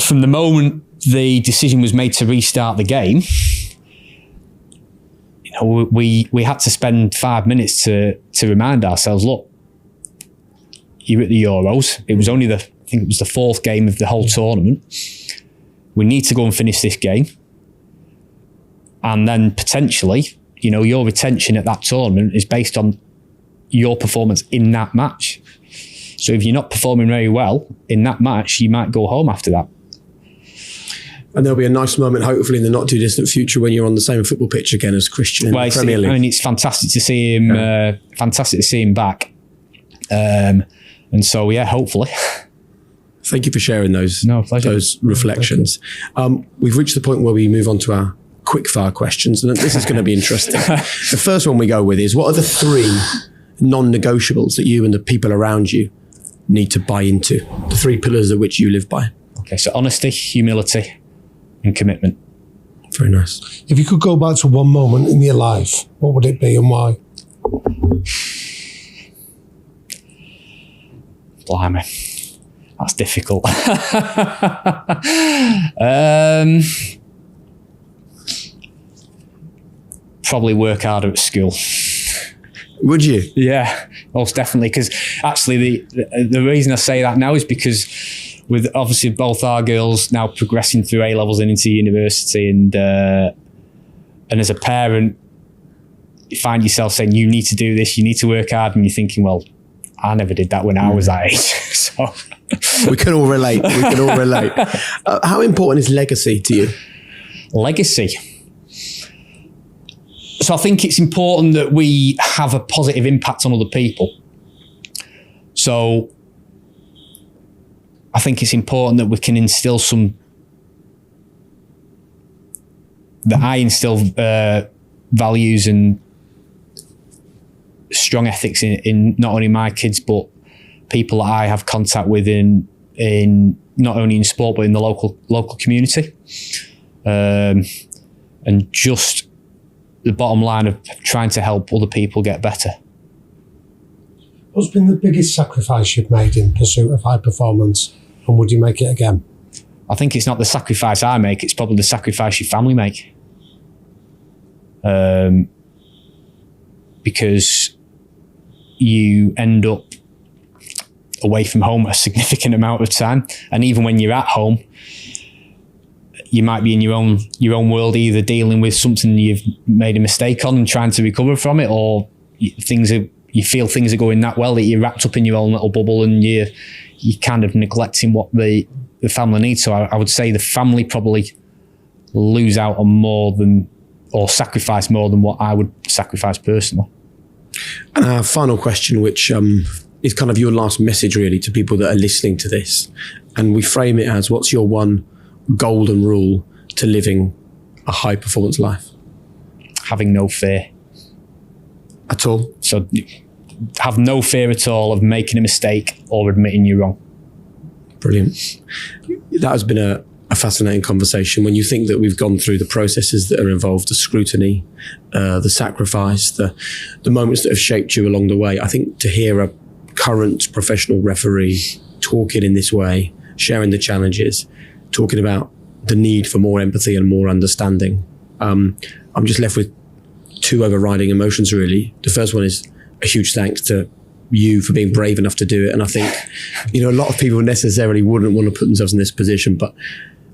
from the moment the decision was made to restart the game, we had to spend 5 minutes to remind ourselves, look, you're at the Euros. It was only I think it was the 4th game of the whole tournament. We need to go and finish this game. And then potentially, your retention at that tournament is based on your performance in that match. So if you're not performing very well in that match, you might go home after that. And there'll be a nice moment, hopefully, in the not too distant future when you're on the same football pitch again as Christian in the Premier League. It's fantastic to see him. Fantastic to see him back. And so, yeah, hopefully. Thank you for sharing those reflections. We've reached the point where we move on to our quickfire questions, and this is going to be interesting. The first one we go with is, what are the 3 non-negotiables that you and the people around you need to buy into? The 3 pillars of which you live by. Okay, so honesty, humility, and commitment. Very nice. If you could go back to one moment in your life, what would it be and why? Blimey, that's difficult. Probably work harder at school. Would you? Yeah, most definitely. Because actually, the reason I say that now is because with obviously both our girls now progressing through A levels and into university, and as a parent, you find yourself saying you need to do this, you need to work hard, and you're thinking, well, I never did that when I was that age. So we can all relate. How important is legacy to you? Legacy. So I think it's important that we have a positive impact on other people. So I think it's important that we can instill that I instill values and strong ethics in not only my kids, but people that I have contact with in not only in sport, but in the local community. And just the bottom line of trying to help other people get better. What's been the biggest sacrifice you've made in pursuit of high performance, and would you make it again? I think it's not the sacrifice I make, it's probably the sacrifice your family make. Because you end up away from home a significant amount of time. And even when you're at home, you might be in your own world, either dealing with something you've made a mistake on and trying to recover from it, or you feel things are going that well that you're wrapped up in your own little bubble and you're kind of neglecting what the family needs. So I would say the family probably lose out on more than, or sacrifice more than what I would sacrifice personally. And our final question, which is kind of your last message really to people that are listening to this, and we frame it as, what's your one golden rule to living a high performance life? Having no fear at all. So have no fear at all of making a mistake or admitting you're wrong. Brilliant. That has been a fascinating conversation. When you think that we've gone through the processes that are involved, the scrutiny, the sacrifice, the moments that have shaped you along the way, I think to hear a current professional referee talking in this way, sharing the challenges, talking about the need for more empathy and more understanding, I'm just left with two overriding emotions really. The first one is a huge thanks to you for being brave enough to do it. And I think, a lot of people necessarily wouldn't want to put themselves in this position, but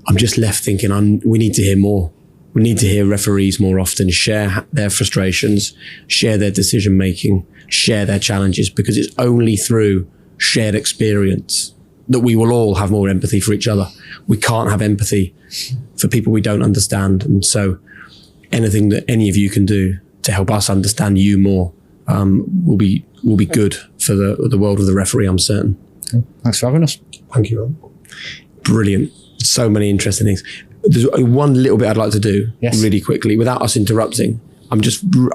I'm just left thinking we need to hear more. We need to hear referees more often share their frustrations, share their decision making, share their challenges, because it's only through shared experience that we will all have more empathy for each other. We can't have empathy for people we don't understand. And so anything that any of you can do to help us understand you more will be good for the world of the referee, I'm certain. Thanks for having us. Thank you. Brilliant. So many interesting things. There's one little bit I'd like to do really quickly without us interrupting. I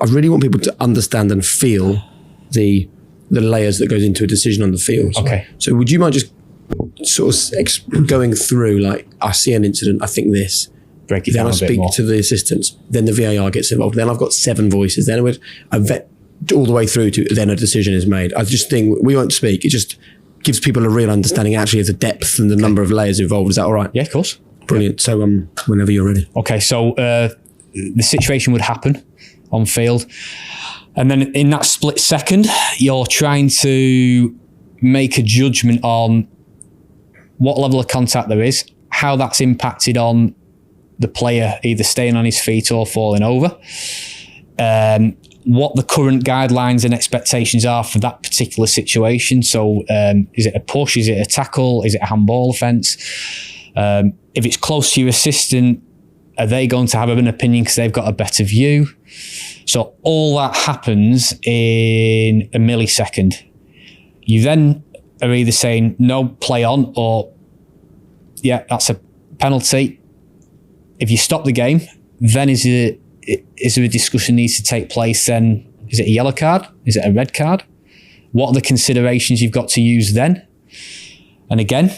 really want people to understand and feel the layers that goes into a decision on the field. Okay. So would you mind just sort of going through, like, I see an incident, I think this, break it then down I speak to the assistants, then the VAR gets involved, then I've got 7 voices, then I vet all the way through to then a decision is made. I just think we won't speak. It just gives people a real understanding actually of the depth and the number of layers involved. Is that all right? Yeah, of course. Brilliant. So whenever you're ready. Okay, so the situation would happen on field, and then in that split second, you're trying to make a judgment on what level of contact there is, how that's impacted on the player either staying on his feet or falling over, what the current guidelines and expectations are for that particular situation. So is it a push? Is it a tackle? Is it a handball offence? If it's close to your assistant, are they going to have an opinion because they've got a better view? So all that happens in a millisecond. You then are either saying, no, play on, or, yeah, that's a penalty. If you stop the game, then is there a discussion needs to take place then? Is it a yellow card? Is it a red card? What are the considerations you've got to use then? And again,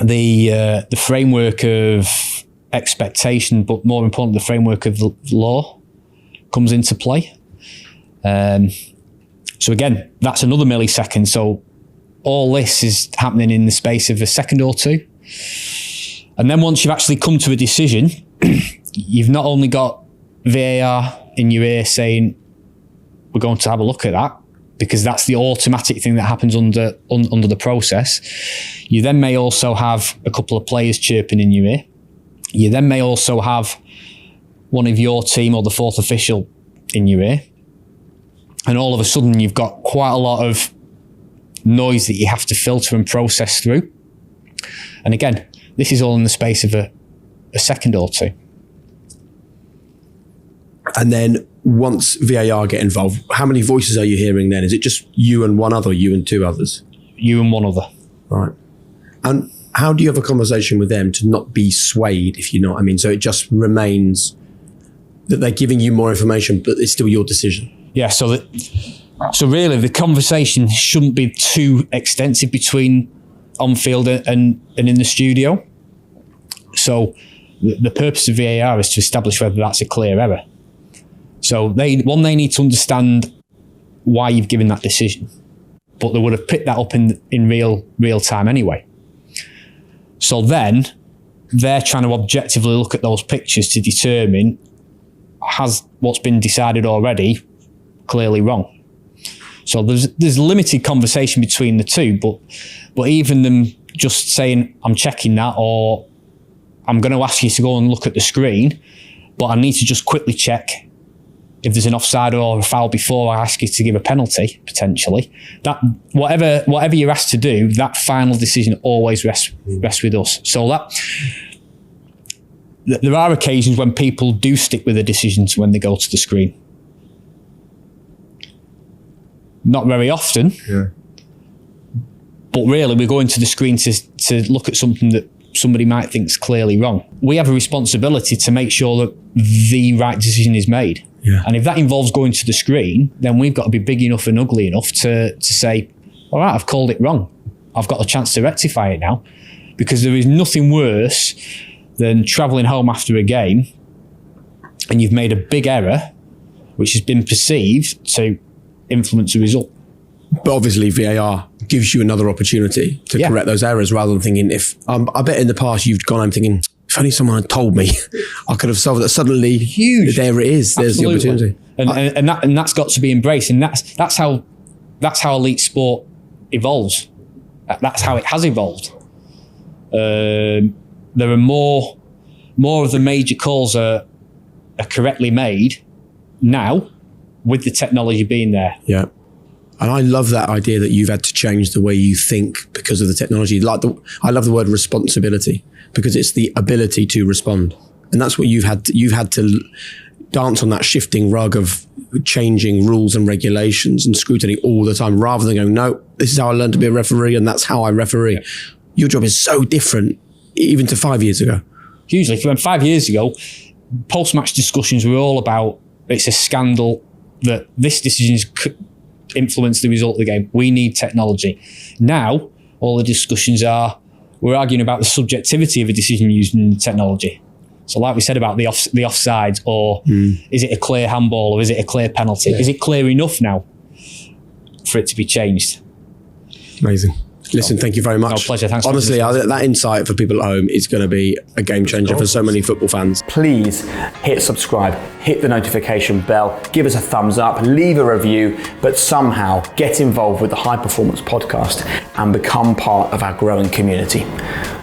the framework of expectation, but more importantly, the framework of the law comes into play. So again, that's another millisecond. So all this is happening in the space of a second or two. And then once you've actually come to a decision, you've not only got VAR in your ear saying, we're going to have a look at that, because that's the automatic thing that happens under the process. You then may also have a couple of players chirping in your ear. You then may also have one of your team or the fourth official in your ear. And all of a sudden you've got quite a lot of noise that you have to filter and process through. And again, this is all in the space of a second or two. And then once VAR get involved, how many voices are you hearing then? Is it just you and one other, you and 2 others? You and one other. Right. And how do you have a conversation with them to not be swayed, if you know what I mean? So it just remains that they're giving you more information, but it's still your decision. Yeah, so really the conversation shouldn't be too extensive between on field and in the studio. So the purpose of VAR is to establish whether that's a clear error. So they need to understand why you've given that decision, but they would have picked that up in real time anyway. So then they're trying to objectively look at those pictures to determine, has what's been decided already clearly wrong? So there's limited conversation between the two, but even them just saying, I'm checking that, or I'm going to ask you to go and look at the screen, but I need to just quickly check if there's an offside or a foul before I ask you to give a penalty, potentially. That whatever you're asked to do, that final decision always rests with us. So there are occasions when people do stick with the decisions when they go to the screen. Not very often, but really we're going to the screen to look at something that somebody might think is clearly wrong. We have a responsibility to make sure that the right decision is made. Yeah. And if that involves going to the screen, then we've got to be big enough and ugly enough to say, all right, I've called it wrong. I've got a chance to rectify it now. Because there is nothing worse than travelling home after a game and you've made a big error which has been perceived to influence the result. But obviously VAR gives you another opportunity to correct those errors, rather than thinking, I bet in the past you've gone home thinking, if only someone had told me, I could have solved it. Suddenly, huge. There it is. There's Absolutely. the opportunity. And that's got to be embraced. And that's how elite sport evolves. That's how it has evolved. There are more of the major calls are correctly made now with the technology being there. Yeah. And I love that idea that you've had to change the way you think because of the technology. I love the word responsibility, because it's the ability to respond. And that's what you've had to dance on that shifting rug of changing rules and regulations and scrutiny all the time, rather than going, no, this is how I learned to be a referee and that's how I referee. Yeah. Your job is so different, even to 5 years ago. Hugely. When 5 years ago, post-match discussions were all about, it's a scandal that this decision's influence the result of the game. We need technology. Now, all the discussions we're arguing about the subjectivity of a decision using technology. So like we said about the offside, or is it a clear handball, or is it a clear penalty? Yeah. Is it clear enough now for it to be changed? Amazing. Listen, thank you very much. No, pleasure. Thanks. Honestly, that insight for people at home is going to be a game changer for so many football fans. Please hit subscribe, hit the notification bell, give us a thumbs up, leave a review, but somehow get involved with the High Performance Podcast and become part of our growing community.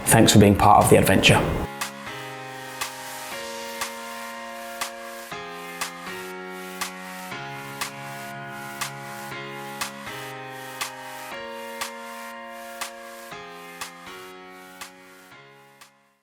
Thanks for being part of the adventure.